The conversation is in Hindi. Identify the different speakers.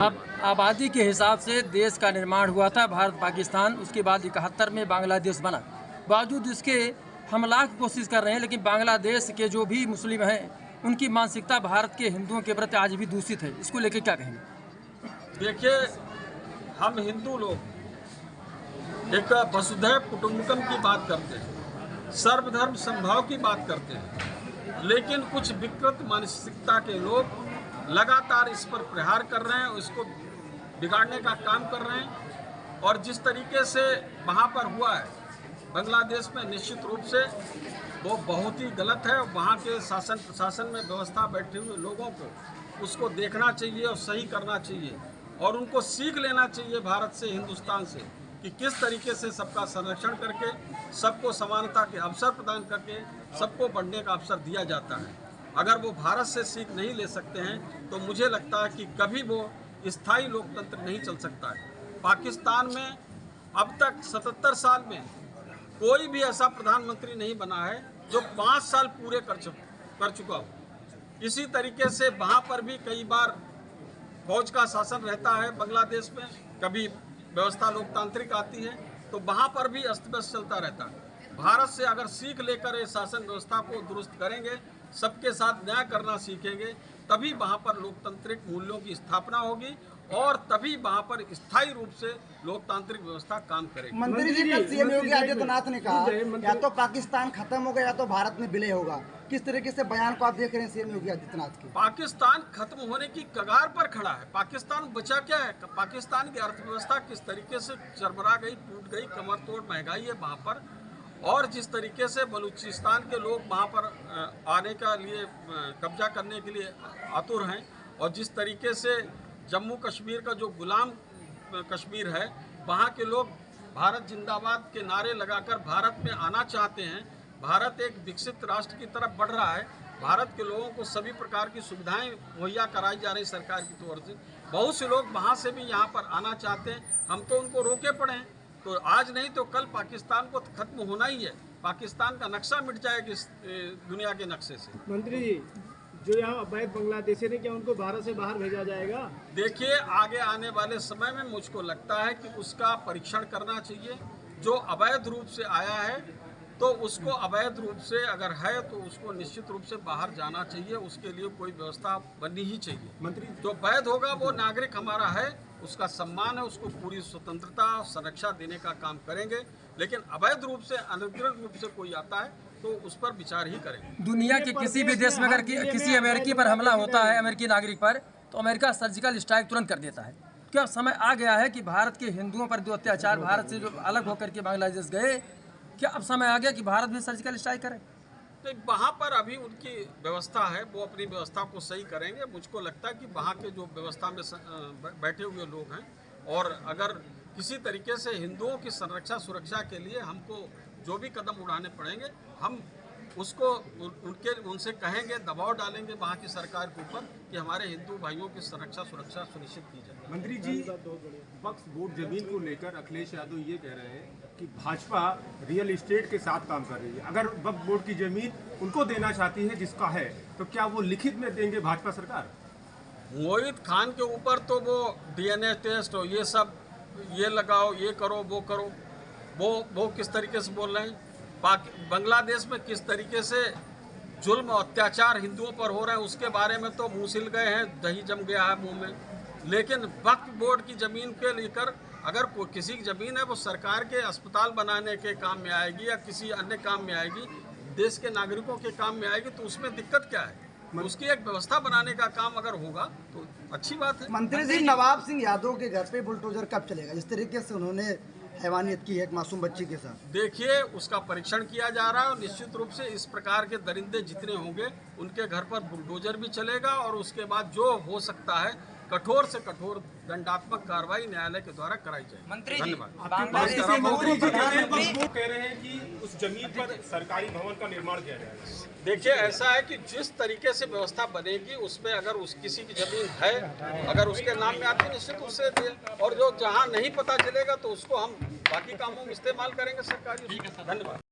Speaker 1: अब आबादी के हिसाब से देश का निर्माण हुआ था भारत पाकिस्तान, उसके बाद 71 में बांग्लादेश बना। बावजूद इसके हम लाख कोशिश कर रहे हैं, लेकिन बांग्लादेश के जो भी मुस्लिम हैं उनकी मानसिकता भारत के हिंदुओं के प्रति आज भी दूषित है। इसको लेकर क्या कहेंगे?
Speaker 2: देखिए, हम हिंदू लोग एक वसुधैव कुटुंबकम की बात करते हैं, सर्वधर्म समभाव की बात करते हैं, लेकिन कुछ विकृत मानसिकता के लोग लगातार इस पर प्रहार कर रहे हैं, इसको बिगाड़ने का काम कर रहे हैं। और जिस तरीके से वहाँ पर हुआ है बांग्लादेश में, निश्चित रूप से वो बहुत ही गलत है। वहाँ के शासन प्रशासन में व्यवस्था बैठे हुए लोगों को उसको देखना चाहिए और सही करना चाहिए, और उनको सीख लेना चाहिए भारत से, हिंदुस्तान से, कि किस तरीके से सबका संरक्षण करके, सबको समानता के अवसर प्रदान करके सबको बढ़ने का अवसर दिया जाता है। अगर वो भारत से सीख नहीं ले सकते हैं तो मुझे लगता है कि कभी वो स्थायी लोकतंत्र नहीं चल सकता है। पाकिस्तान में अब तक 77 साल में कोई भी ऐसा प्रधानमंत्री नहीं बना है जो 5 साल पूरे कर चुका हो। इसी तरीके से वहाँ पर भी कई बार फौज का शासन रहता है बांग्लादेश में, कभी व्यवस्था लोकतांत्रिक आती है, तो वहाँ पर भी अस्त व्यस्त चलता रहता है। भारत से अगर सीख लेकर ये शासन व्यवस्था को दुरुस्त करेंगे, सबके साथ न्याय करना सीखेंगे, तभी वहाँ पर लोकतांत्रिक मूल्यों की स्थापना होगी और तभी वहाँ पर स्थायी रूप से लोकतांत्रिक व्यवस्था काम करेगी।
Speaker 3: मंत्री जी, कल सीएम योगी आदित्यनाथ ने कहा या तो पाकिस्तान खत्म होगा या तो भारत में विलय होगा। किस तरीके से बयान को आप देख रहे हैं सीएम योगी आदित्यनाथ के?
Speaker 2: पाकिस्तान खत्म होने की कगार पर खड़ा है। पाकिस्तान बचा क्या है? पाकिस्तान की अर्थव्यवस्था किस तरीके से चरमरा गई, टूट गई, कमर तोड़ महंगाई है वहाँ पर। और जिस तरीके से बलूचिस्तान के लोग वहाँ पर आने का लिए, कब्जा करने के लिए आतुर हैं, और जिस तरीके से जम्मू कश्मीर का जो गुलाम कश्मीर है, वहाँ के लोग भारत जिंदाबाद के नारे लगाकर भारत में आना चाहते हैं। भारत एक विकसित राष्ट्र की तरफ बढ़ रहा है। भारत के लोगों को सभी प्रकार की सुविधाएं मुहैया कराई जा रही सरकार की तरफ से। बहुत से लोग वहाँ से भी यहाँ पर आना चाहते हैं, हम तो उनको रोके पड़े हैं। तो आज नहीं तो कल पाकिस्तान को खत्म होना ही है। पाकिस्तान का नक्शा मिट जाएगा इस दुनिया के नक्शे से।
Speaker 4: मंत्री जी, जो यहाँ अवैध बांग्लादेशी ने, क्या उनको भारत से बाहर भेजा जाएगा?
Speaker 2: देखिए, आगे आने वाले समय में मुझको लगता है कि उसका परीक्षण करना चाहिए। जो अवैध रूप से आया है तो उसको अवैध रूप से अगर है तो उसको निश्चित रूप से बाहर जाना चाहिए। उसके लिए कोई व्यवस्था बननी ही चाहिए।
Speaker 4: मंत्री,
Speaker 2: जो वैध होगा वो नागरिक हमारा है, उसका सम्मान है, उसको पूरी स्वतंत्रता संरक्षा देने का काम करेंगे। लेकिन अवैध रूप से, अनधिकृत रूप से कोई आता है तो उस पर विचार ही करेंगे।
Speaker 1: दुनिया के किसी भी देश में अगर किसी अमेरिकी पर हमला होता है, अमेरिकी नागरिक पर, तो अमेरिका सर्जिकल स्ट्राइक तुरंत कर देता है। क्या समय आ गया है कि भारत के हिंदुओं पर जो अत्याचार, भारत से जो अलग होकर के बांग्लादेश गए, क्या अब समय आ गया कि भारत भी सर्जिकल स्ट्राइक करे?
Speaker 2: तो वहाँ पर अभी उनकी व्यवस्था है, वो अपनी व्यवस्था को सही करेंगे। मुझको लगता है कि वहाँ के जो व्यवस्था में बैठे हुए लोग हैं, और अगर किसी तरीके से हिंदुओं की संरक्षा सुरक्षा के लिए हमको जो भी कदम उठाने पड़ेंगे, हम उसको उनसे कहेंगे, दबाव डालेंगे वहाँ की सरकार के ऊपर कि हमारे हिंदू भाइयों की संरक्षा सुरक्षा सुनिश्चित की जाए।
Speaker 5: मंत्री जी, वक्फ बोर्ड जमीन को लेकर अखिलेश यादव ये कह रहे हैं कि भाजपा रियल एस्टेट के साथ काम कर रही है। अगर वक्फ बोर्ड की जमीन उनको देना चाहती है जिसका है, तो क्या वो लिखित में देंगे भाजपा सरकार?
Speaker 2: मोहित खान के ऊपर तो वो DNA टेस्ट और ये सब, ये लगाओ, ये करो, वो करो, वो किस तरीके से बोल रहे हैं। बांग्लादेश में किस तरीके से जुल्म और अत्याचार हिंदुओं पर हो रहे हैं उसके बारे में तो मुँह सिल गए हैं, दही जम गया है मुंह में। लेकिन वक्फ बोर्ड की ज़मीन के लेकर अगर किसी की ज़मीन है, वो सरकार के अस्पताल बनाने के काम में आएगी या किसी अन्य काम में आएगी, देश के नागरिकों के काम में आएगी, तो उसमें दिक्कत क्या है? उसकी एक व्यवस्था बनाने का काम अगर होगा तो अच्छी बात है।
Speaker 3: मंत्री जी, नवाब सिंह यादव के घर पे बुलडोजर कब चलेगा? जिस तरीके से उन्होंने हैवानियत की है एक मासूम बच्ची के साथ।
Speaker 2: देखिए, उसका परीक्षण किया जा रहा है और निश्चित रूप से इस प्रकार के दरिंदे जितने होंगे उनके घर पर बुलडोजर भी चलेगा, और उसके बाद जो हो सकता है कठोर से कठोर दंडात्मक कार्रवाई न्यायालय के द्वारा कराई जाएगी।
Speaker 6: मंत्री जी,
Speaker 2: धन्यवाद।
Speaker 5: कह रहे हैं कि उस जमीन पर सरकारी भवन का निर्माण किया जाएगा।
Speaker 2: देखिए, ऐसा है कि जिस तरीके से व्यवस्था बनेगी उसमें अगर किसी की जमीन है, अगर उसके नाम में आती है, निश्चित उससे दे, और जो जहाँ नहीं पता चलेगा तो उसको हम बाकी कामों में इस्तेमाल करेंगे सरकारी। धन्यवाद।